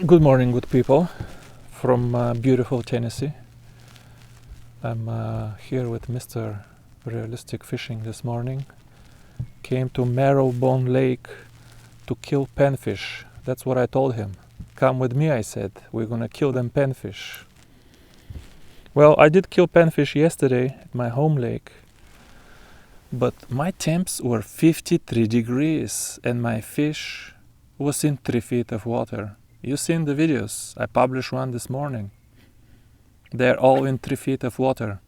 Good morning, good people, from beautiful Tennessee. I'm here with Mr. Realistic Fishing this morning. Came to Marrowbone Lake to kill panfish. That's what I told him. Come with me, I said. We're gonna kill them panfish. Well, I did kill panfish yesterday at my home lake, but my temps were 53 degrees and my fish was in 3 feet of water. You've seen the videos. I published one this morning. They're all in 3 feet of water.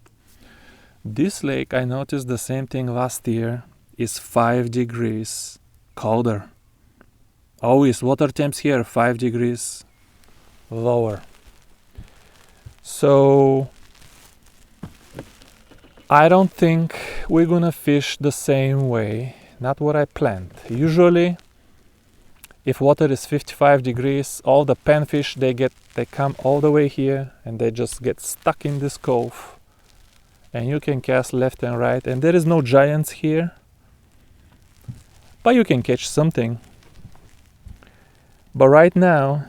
This lake, I noticed the same thing last year, is 5 degrees colder. Always water temps here 5 degrees lower. So I don't think we're gonna fish the same way. Not what I planned. Usually if water is 55 degrees, all the panfish, they come all the way here and they just get stuck in this cove. And you can cast left and right, and there is no giants here, but you can catch something. But right now,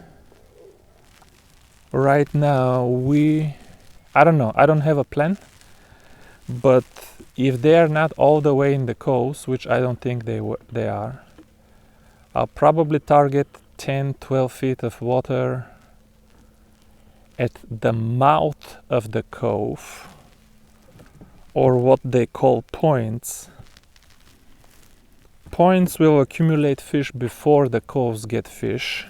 I don't know, I don't have a plan, but if they are not all the way in the coast, which I don't think they are, I'll probably target 10-12 feet of water at the mouth of the cove, or what they call points. Points will accumulate fish before the coves get fish,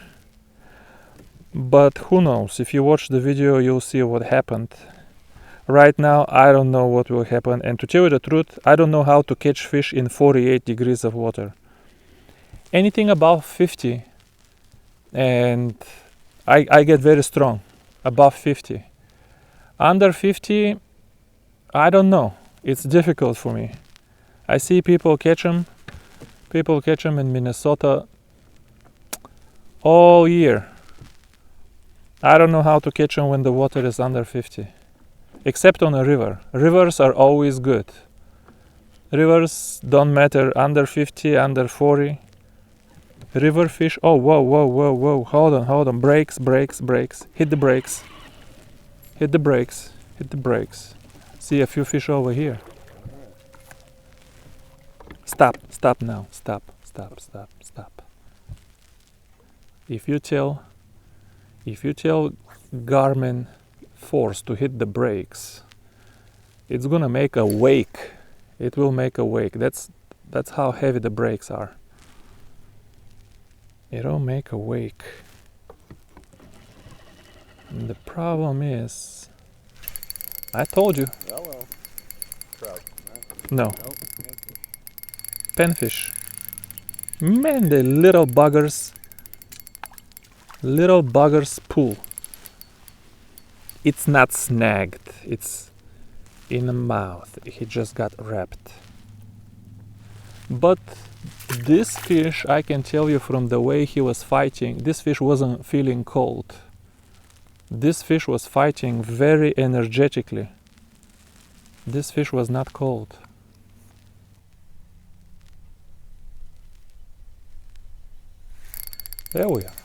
but who knows? If you watch the video, you'll see what happened. Right now, I don't know what will happen, and to tell you the truth, I don't know how to catch fish in 48 degrees of water. Anything above 50 and I get very strong. Above 50. Under 50, I don't know. It's difficult for me. I see people catch them. People catch them in Minnesota all year. I don't know how to catch them when the water is under 50. Except on a river. Rivers are always good. Rivers don't matter under 50, under 40. River fish. Oh, whoa. Hold on. Brakes. Hit the brakes. See a few fish over here. Stop now. Stop. If you tell Garmin Force to hit the brakes, it's gonna make a wake. It will make a wake. That's how heavy the brakes are. It'll make a wake. And the problem is, I told you. Hello. Trout. No. Nope. Panfish. Man, the little buggers pull. It's not snagged. It's in the mouth. He just got wrapped. But this fish, I can tell you from the way he was fighting, this fish wasn't feeling cold. This fish was fighting very energetically. This fish was not cold. There we are.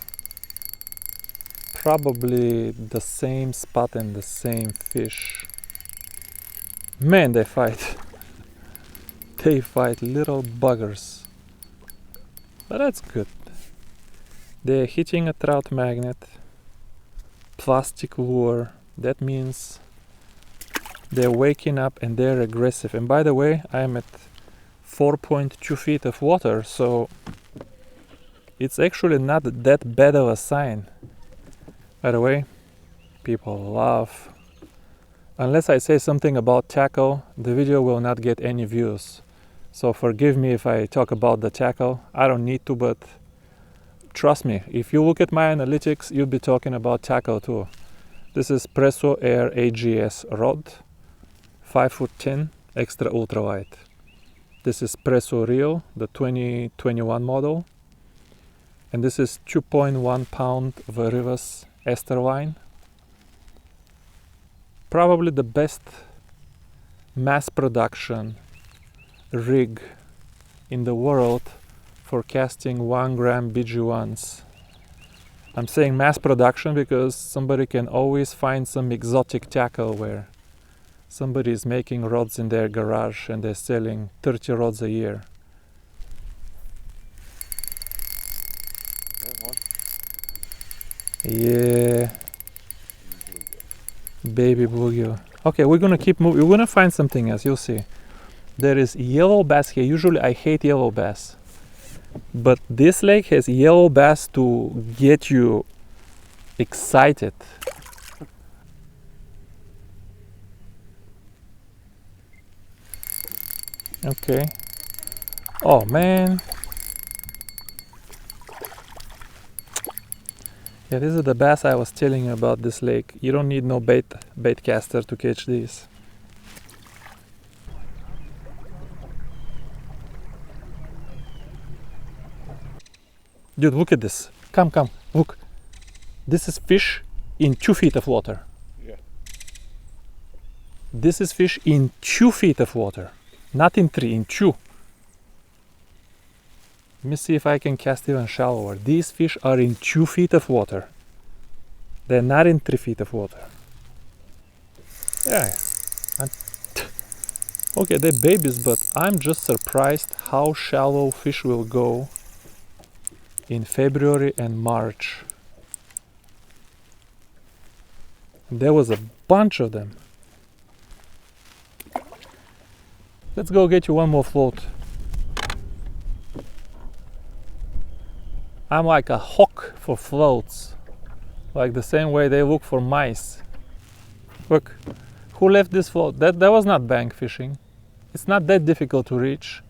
Probably the same spot and the same fish. Man, they fight. They fight, little buggers. But that's good. They're hitting a trout magnet, plastic lure. That means they're waking up and they're aggressive. And by the way, I'm at 4.2 feet of water, so it's actually not that bad of a sign. By the way, people love. Unless I say something about tackle, the video will not get any views. So forgive me if I talk about the tackle. I don't need to, but trust me, if you look at my analytics, you'll be talking about tackle too. This is Presso Air AGS rod, 5'10", extra ultralight. This is Presso Reel, the 2021 model. And this is 2.1 pound Varivas ester line. Probably the best mass production rig in the world for casting 1 gram BG1s. I'm saying mass production because somebody can always find some exotic tackle where somebody is making rods in their garage and they're selling 30 rods a year. There's one. Yeah, baby bluegill. Okay, we're gonna keep moving. We're gonna find something else, you'll see. There is yellow bass here. Usually I hate yellow bass, but this lake has yellow bass to get you excited. Okay. Oh man. Yeah, this is the bass I was telling you about, this lake. You don't need no bait caster to catch these. Dude, look at this. Come, look. This is fish in 2 feet of water. Yeah. This is fish in 2 feet of water. Not in 3, in 2. Let me see if I can cast even shallower. These fish are in 2 feet of water. They're not in 3 feet of water. Yeah. Okay, they're babies, but I'm just surprised how shallow fish will go in February and March. There was a bunch of them. Let's go get you one more float. I'm like a hawk for floats. Like the same way they look for mice. Look, who left this float? That was not bank fishing. It's not that difficult to reach.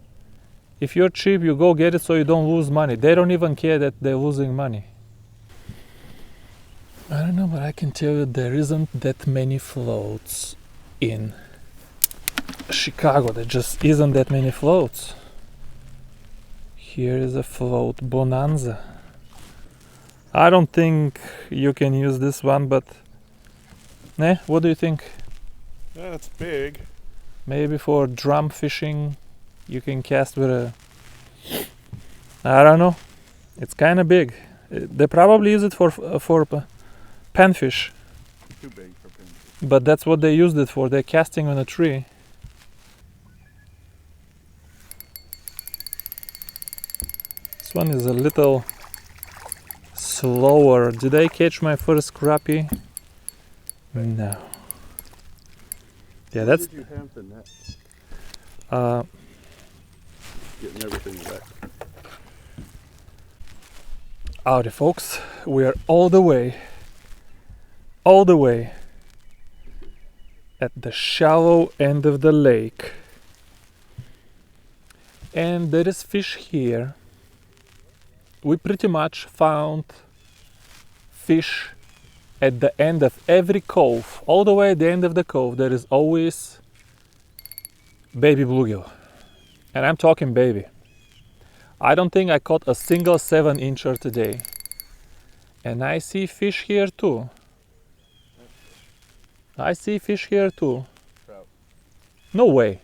If you're cheap, you go get it so you don't lose money. They don't even care that they're losing money. I don't know, but I can tell you there isn't that many floats in Chicago. There just isn't that many floats. Here is a float bonanza. I don't think you can use this one, but what do you think? That's big. Maybe for drum fishing you can cast with a, I don't know, it's kind of big. They probably use it for panfish. Too big for pinfish. But that's what they used it for. They're casting on a tree. This one is a little slower. Did I catch my first crappie? No. Yeah, that's. Did you have the net? Getting everything wet. Howdy, folks. We are all the way at the shallow end of the lake, and there is fish here. We pretty much found fish at the end of every cove. All the way at the end of the cove there is always baby bluegill, and I'm talking baby. I don't think I caught a single 7-incher today, and I see fish here too. Trout. No way.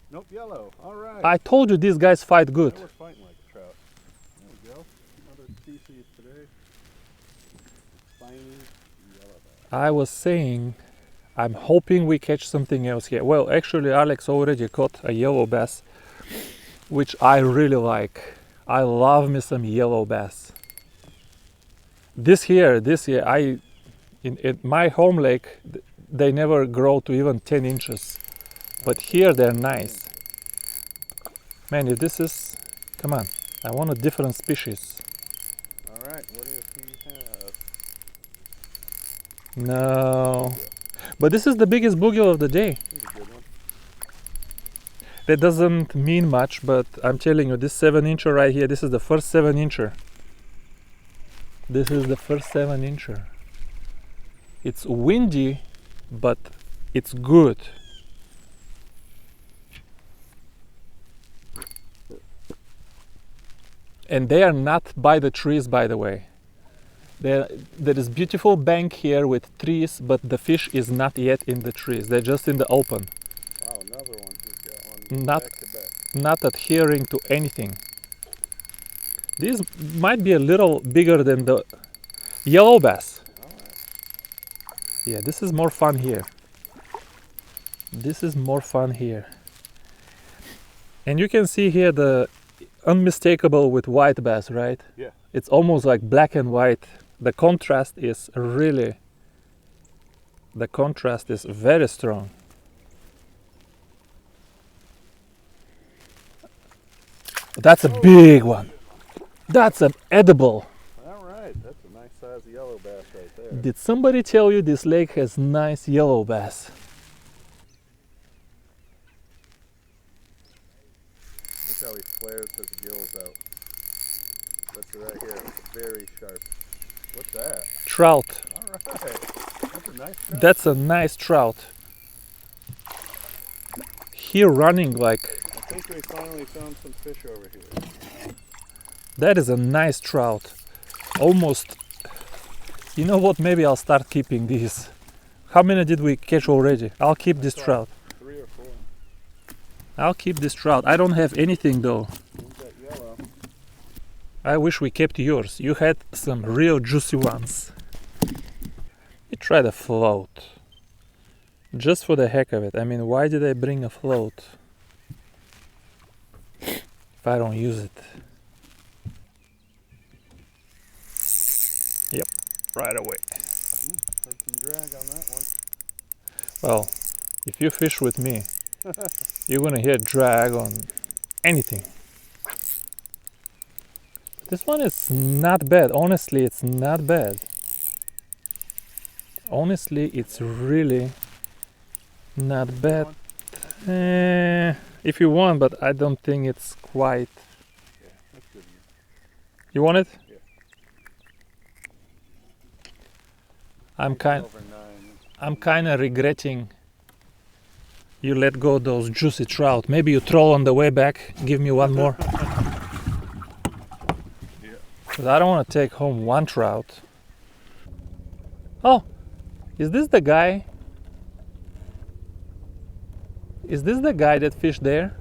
Nope, yellow. All right. I told you these guys fight good. Now we're fighting like a trout. There we go. Another species today. Spiny yellow bass. I was saying, I'm hoping we catch something else here. Well, actually Alex already caught a yellow bass, which I really like. I love me some yellow bass. This year, in my home lake, they never grow to even 10 inches. But here they're nice. Man, if this is, come on, I want a different species. All right, what do you have? No. But this is the biggest bluegill of the day. Here's a good one. That doesn't mean much, but I'm telling you, this 7-incher right here, this is the first 7-incher. This is the first 7-incher. It's windy, but it's good. And they are not by the trees, by the way. There is beautiful bank here with trees, but the fish is not yet in the trees. They're just in the open. Wow, another one. He's got one Not, back to back. not adhering to anything. These might be a little bigger than the yellow bass. Yeah, this is more fun here. This is more fun here. And you can see here the unmistakable with white bass, right? Yeah. It's almost like black and white. The contrast is really, the contrast is very strong. That's a big one. That's an edible. All right, that's a nice size yellow bass right there. Did somebody tell you this lake has nice yellow bass? Look how he flares his gills out. That's right here. Very sharp. What's that? Trout. All right. That's a nice trout. That's a nice trout. Here running like, I think we finally found some fish over here. that is a nice trout. Almost, you know what, maybe I'll start keeping these. How many did we catch already? I'll keep this trout. 3 or 4. I'll keep this trout. I don't have anything though. Who's that yellow? I wish we kept yours. You had some real juicy ones. You try the float. Just for the heck of it. I mean, why did I bring a float if I don't use it? Yep, right away. Heard some drag on that one. Well, if you fish with me, you're gonna hear drag on anything. This one is not bad. Honestly, it's not bad. Honestly, it's really not bad. If you want, but I don't think it's quite. Yeah, that's good. You want it? Yeah. I'm kind Over 9. I'm kind of regretting you let go those juicy trout. Maybe you troll on the way back. Give me one more. Yeah. Because I don't want to take home one trout. Oh, is this the guy? Is this the guy that fished there?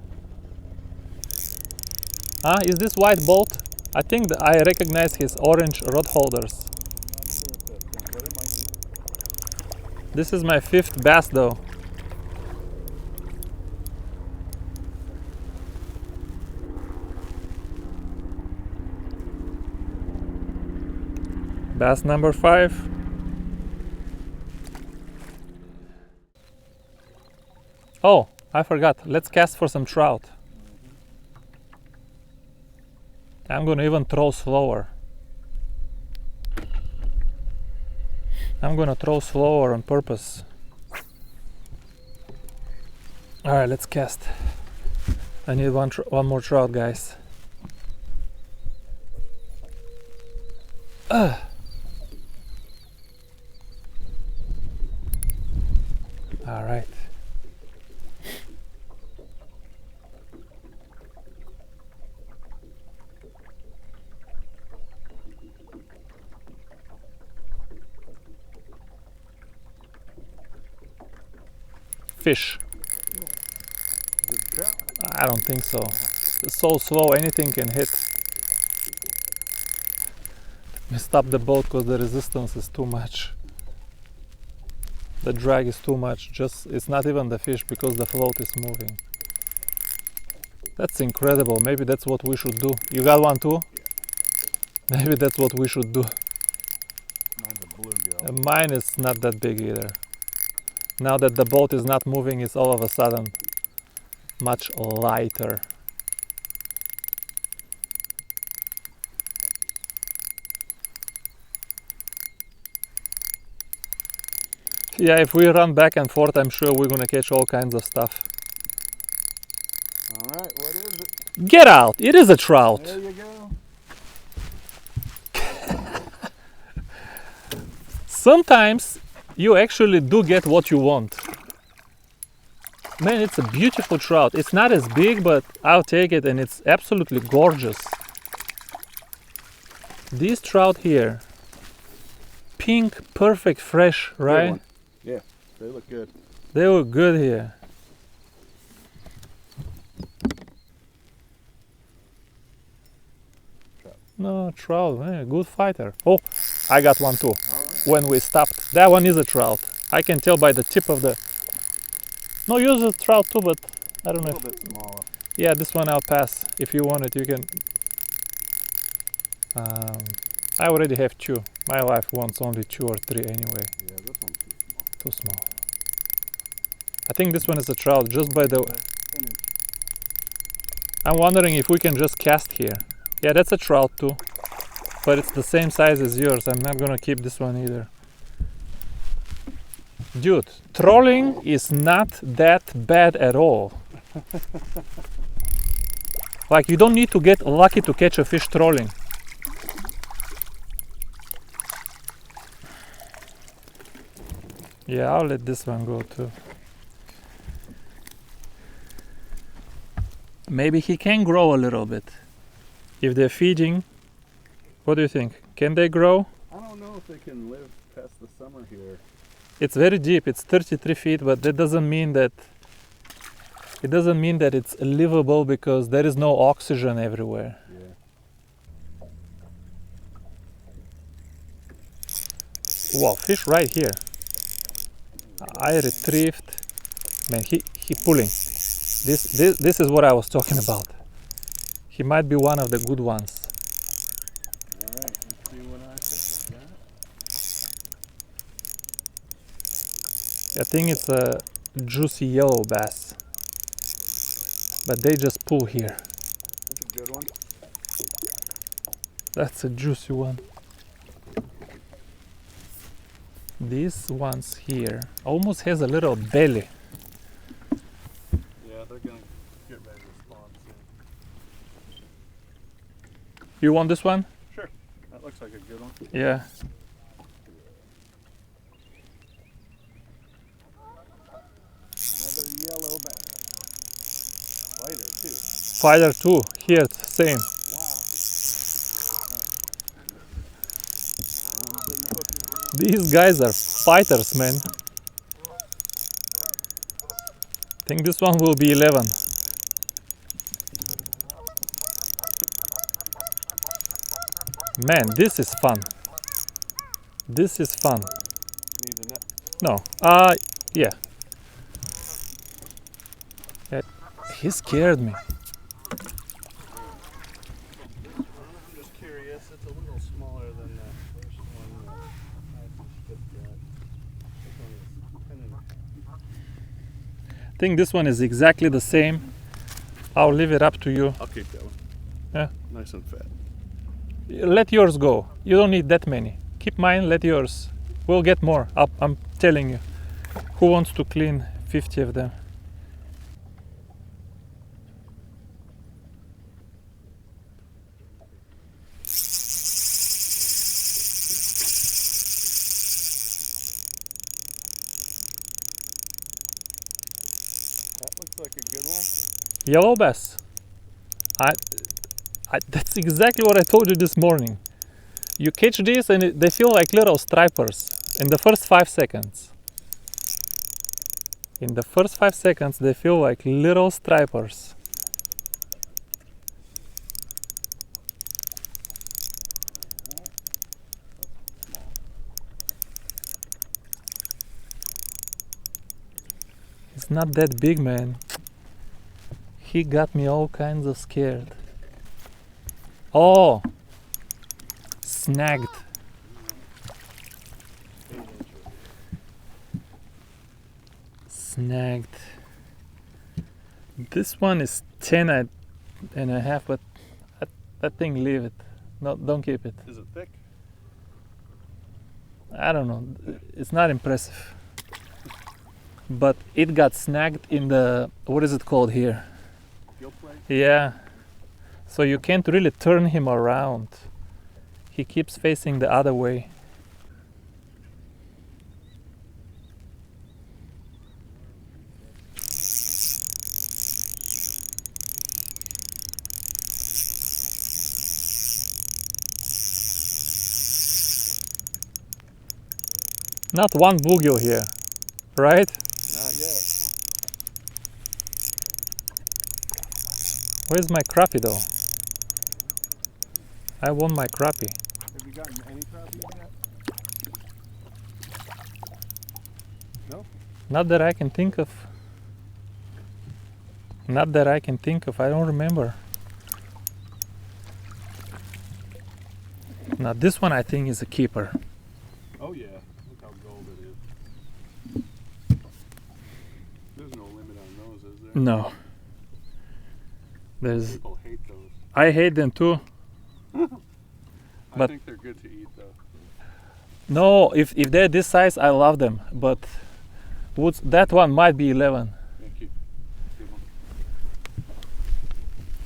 Huh? Is this white bolt? I think that I recognize his orange rod holders. Not sure if that's him, but it might be. This is my 5th bass though. Bass number 5. Oh, I forgot. Let's cast for some trout. I'm gonna even throw slower. I'm gonna throw slower on purpose. Alright, let's cast. I need one more trout, guys. Alright. Fish. Good trout. I don't think so. It's so slow, anything can hit. Let me stop the boat because the resistance is too much. The drag is too much. Just, it's not even the fish because the float is moving. That's incredible. Maybe that's what we should do. You got one too? Yeah. Maybe that's what we should do. Mine's a bluegill. Mine is not that big either. Now that the boat is not moving, it's all of a sudden much lighter. Yeah, if we run back and forth, I'm sure we're gonna catch all kinds of stuff. All right, what is it? Get out! It is a trout! There you go. Sometimes you actually do get what you want. Man, it's a beautiful trout. It's not as big, but I'll take it, and it's absolutely gorgeous. These trout here, pink, perfect, fresh, Good right? one. Yeah, they look good. They look good here. No, trout, good fighter. Oh, I got one too. Alright. When we stopped. That one is a trout. I can tell by the tip of the... No, use a trout too, but I don't A know. little bit smaller. Yeah, this one I'll pass. If you want it, you can... I already have two. My wife wants only 2 or 3 anyway. Yeah, this one's too small. Too small. I think this one is a trout just by the... Finish. I'm wondering if we can just cast here. Yeah, that's a trout too. But it's the same size as yours. I'm not gonna keep this one either. Dude, trolling is not that bad at all. Like, you don't need to get lucky to catch a fish trolling. Yeah, I'll let this one go too. Maybe he can grow a little bit. If they're feeding, what do you think? Can they grow? I don't know if they can live past the summer here. It's very deep. It's 33 feet, but that doesn't mean that it's livable because there is no oxygen everywhere. Yeah. Wow, fish right here. I retrieved. Man, he pulling. This is what I was talking about. He might be one of the good ones. Alright, let's see what I think of that. I think it's a juicy yellow bass. But they just pull here. That's a good one. That's a juicy one. This one's here almost has a little belly. Yeah, they're gonna get ready to spawn soon. You want this one? Sure. That looks like a good one. Yeah. Another yellow bass. Lighter too. Fighter too. Here, same. These guys are fighters, man. I think this one will be 11. Man, this is fun. This is fun. Need a net. No. Yeah. He scared me. I'm just curious. It's a little smaller than that first one that I just looked at. This one is 10.5. I think this one is exactly the same. I'll leave it up to you. I'll keep that one. Yeah. Nice and fat. Let yours go. You don't need that many. Keep mine, let yours. We'll get more. I'm telling you. Who wants to clean 50 of them? That looks like a good one. Yellow bass. That's exactly what I told you this morning. You catch these and they feel like little stripers in the first 5 seconds. In the first 5 seconds they feel like little stripers. It's not that big, man. He got me all kinds of scared. Oh! Snagged. 8 inches. Snagged. This one is 10 and a half, but that thing, leave it. No, don't keep it. Is it thick? I don't know. It's not impressive. But it got snagged in the, what is it called here? Gill plate? Yeah. So you can't really turn him around. He keeps facing the other way. Not one bluegill here, right? Not yet. Where's my crappie though? I want my crappie. Have you gotten any crappie yet? No? Not that I can think of. Not that I can think of. I don't remember. Now this one I think is a keeper. Oh yeah, look how gold it is. There's no limit on those, is there? No. There's. People hate those. I hate them too. I But- think they're good to eat though. No, if they're this size, I love them. But woods, that one might be 11. Yeah, keep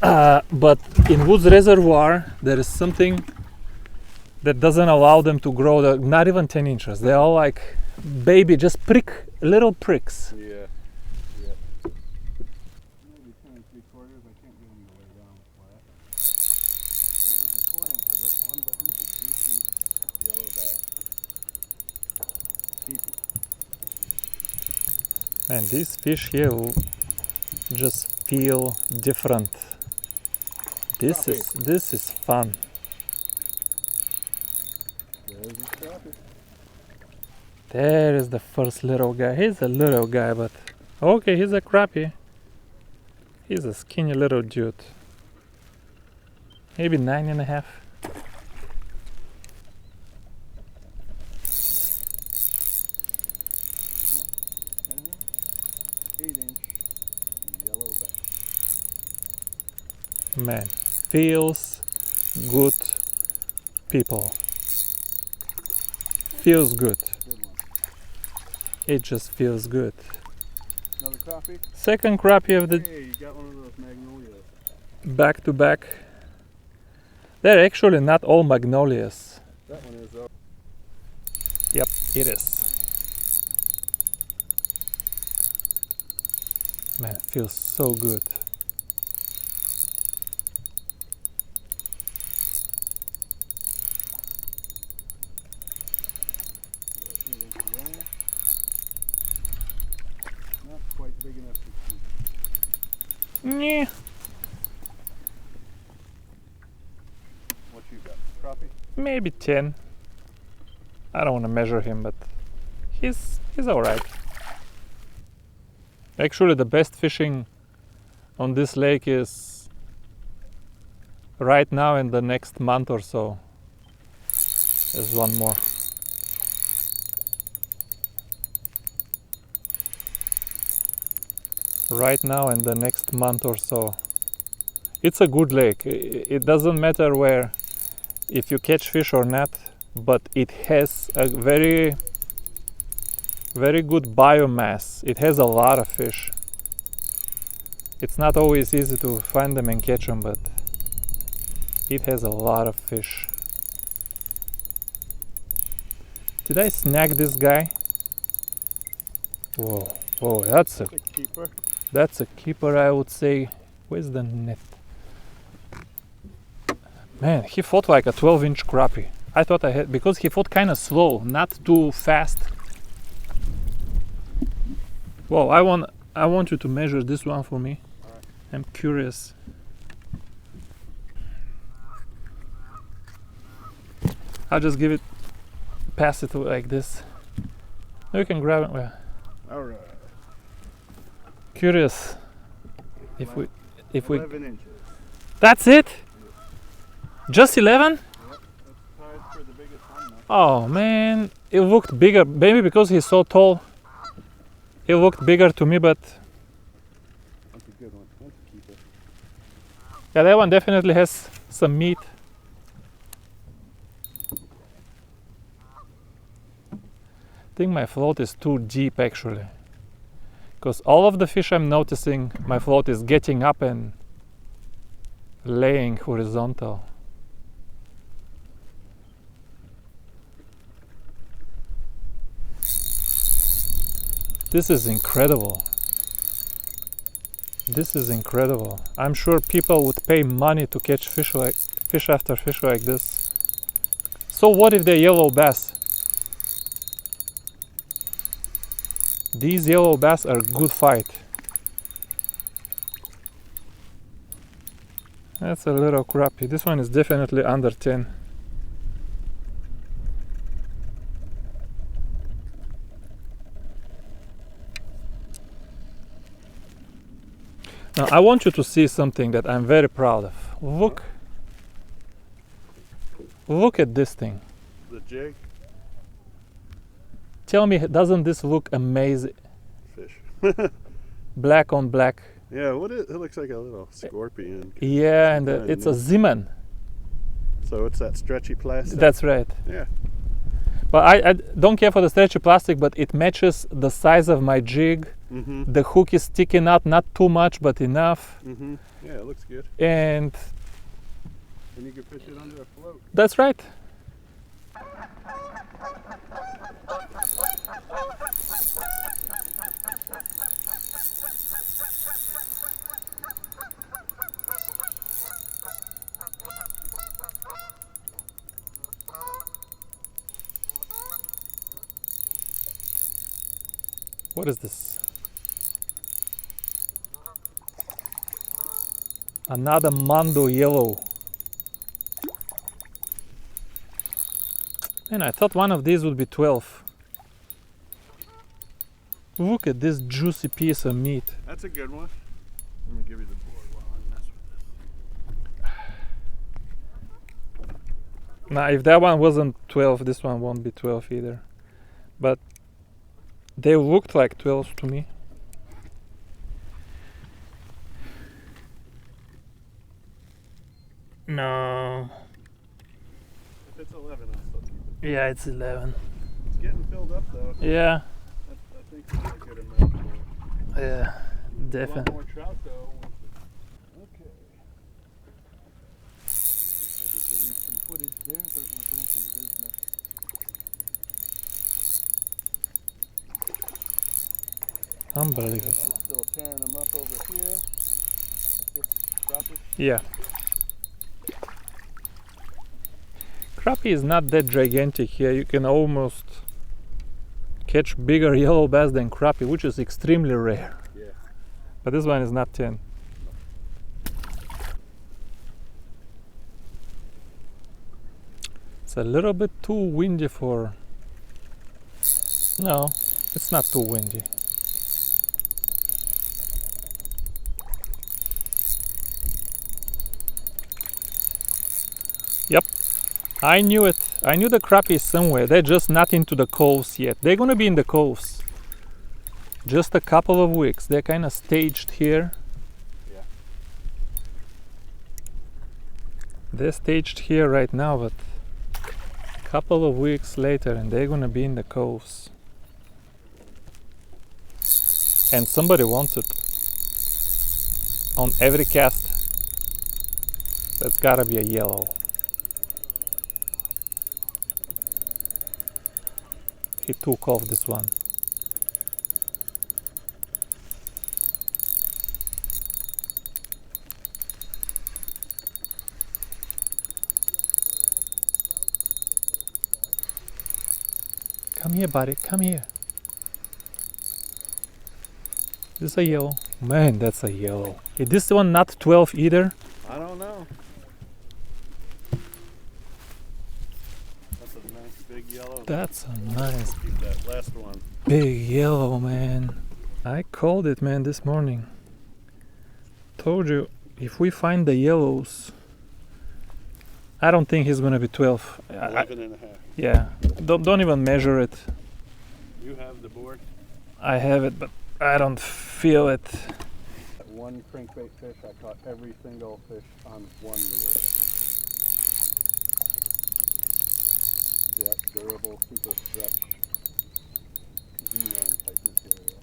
them. But in Woods Reservoir, there is something that doesn't allow them to grow. Not even 10 inches. They're all like baby, just little pricks. Yeah. Yeah. Maybe 10 and 3/4. I can't get them to lay down flat. Wasn't recording for this one, but he's a juicy yellow bass. Keep it. And these fish here just feel different. This is fun. There's his crappie. There is the first little guy. He's a little guy, but okay, he's a crappie. He's a skinny little dude. Maybe 9.5. 8-inch yellow bass. Man, feels good, people. Feels good. Good one. It just feels good. Another crappie? Second crappie of the Hey, you got one of those magnolias. back to back. They're actually not all magnolias. That one is though. Yep, it is. Man, feels so good. Not quite big enough to keep. Yeah. What you got? Crappie? Maybe 10. I don't want to measure him, but he's alright. Actually, the best fishing on this lake is right now and the next month or so. There's one more. Right now and the next month or so. It's a good lake. It doesn't matter where, if you catch fish or not, but it has a very good biomass. It has a lot of fish. It's not always easy to find them and catch them, but it has a lot of fish. Did I snag this guy? Whoa, whoa, that's a keeper. That's a keeper, I would say. Where's the net? Man, he fought like a 12-inch crappie. I thought I had, because he fought kind of slow, not too fast. Whoa, I want you to measure this one for me. All right. I'm curious. I'll just pass it like this. You can grab it. Well, All right. curious if we 11 inches. That's it? Just 11? Yep, that's tied for the biggest one now. Oh man, it looked bigger. Maybe because he's so tall, it looked bigger to me, but That's a good one. That's a keeper. yeah, that one definitely has some meat. I think my float is too deep actually, because all of the fish I'm noticing, my float is getting up and laying horizontal. This is incredible. This is incredible. I'm sure people would pay money to catch fish after fish like this. So what if they're yellow bass? These yellow bass are good fight. That's a little crappie. This one is definitely under 10. Now I want you to see something that I'm very proud of. Look at this thing. The jig Tell me, doesn't this look amazing? fish. Black on black. Yeah, it looks like a little scorpion. Yeah, and kinda it's a neat. Zeman. So it's that stretchy plastic. That's right. Yeah. But I don't care for the stretchy plastic, but it matches the size of my jig. Mm-hmm. The hook is sticking out, not too much, but enough. Mm-hmm. Yeah, it looks good. And And you can fish it under a float. that's right. What is this? Another Mando yellow. Man, I thought one of these would be 12. Look at this juicy piece of meat. That's a good one. Let me give you the board while I mess with this. Now, if that one wasn't 12, this one won't be 12 either. But they looked like 12 to me. No. If it's 11, I'll still keep it. Yeah, it's 11. It's getting filled up though. Yeah, I think it's a good amount for it. yeah, A lot definitely. more trout though. Okay. Had to delete some footage there, but we're back in business. Unbelievable. Still tearing them up over here. Is this crappie? Yeah. Crappie is not that gigantic here. You can almost catch bigger yellow bass than crappie, which is extremely rare. Yeah. But this one is not 10. It's a little bit too windy for... No, it's not too windy. Yep, I knew it. I knew the crappie is somewhere. They're just not into the coves yet. They're gonna be in the coves. Just a couple of weeks. They're kind of staged here. Yeah. They're staged here right now, but a couple of weeks later and they're gonna be in the coves. And somebody wants it. On every cast, that's gotta be a yellow. He took off this one. Come here, buddy, come here. This is a yellow. Man, that's a yellow. Is this one not 12 either? I don't know. That's a nice big yellow. That's a nice Keep that last one. big yellow, man. I called it, man, this morning. Told you, if we find the yellows, I don't think he's gonna be 12. 11 and a half. Yeah, don't even measure it. You have the board. I have it, but I don't feel it. That one crankbait fish, I caught every single fish on one lure. Yeah, durable, super stretch, Z-Man type material.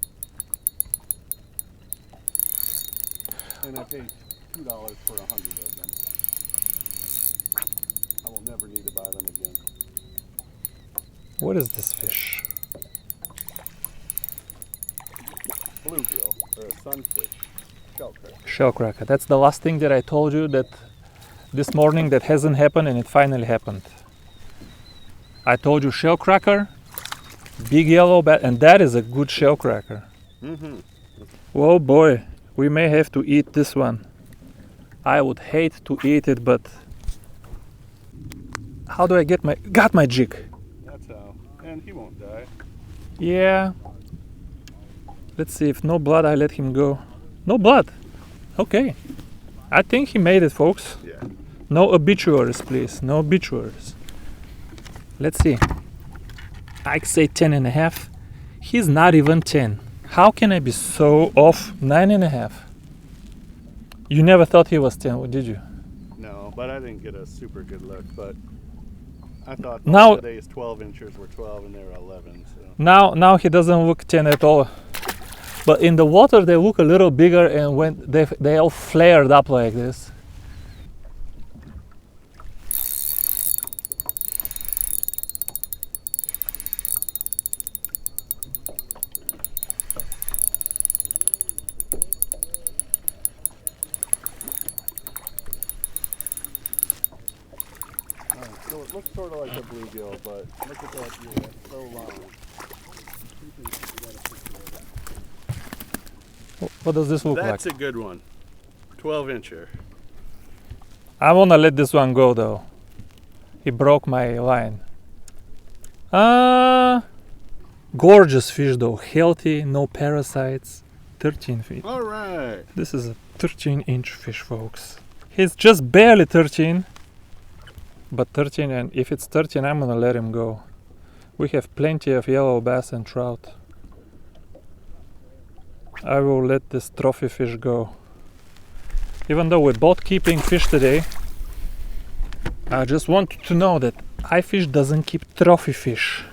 And I paid $2 for 100 of them. I will never need to buy them again. What is this fish? Bluegill, or a sunfish, shellcracker. Shellcracker. That's the last thing that I told you that this morning that hasn't happened, and it finally happened. I told you shellcracker, big yellow bat, and that is a good shellcracker. Mm-hmm. Oh boy, we may have to eat this one. I would hate to eat it, but how do I get got my jig? That's how. And he won't die. Yeah. Let's see, if no blood, I let him go. No blood. Okay. I think he made it, folks. Yeah. No obituaries, please. No obituaries. Let's see. I say 10.5. He's not even 10. How can I be so off? 9.5. You never thought he was 10, did you? No, but I didn't get a super good look. But I thought Now- today's 12 inchers were 12 and they were 11. So Now he doesn't look 10 at all. But in the water they look a little bigger, and when they all flared up like this. so it looks sort of like a bluegill, but look at that ear. That's so long. What does this look That's like? a good one. 12 incher. I wanna let this one go though. He broke my line. Gorgeous fish though, healthy, no parasites. 13 feet. All right. This is a 13-inch fish, folks. He's just barely 13, but 13, and if it's 13, I'm gonna let him go. We have plenty of yellow bass and trout. I will let this trophy fish go. Even though we're both keeping fish today, I just want you to know that iFish doesn't keep trophy fish.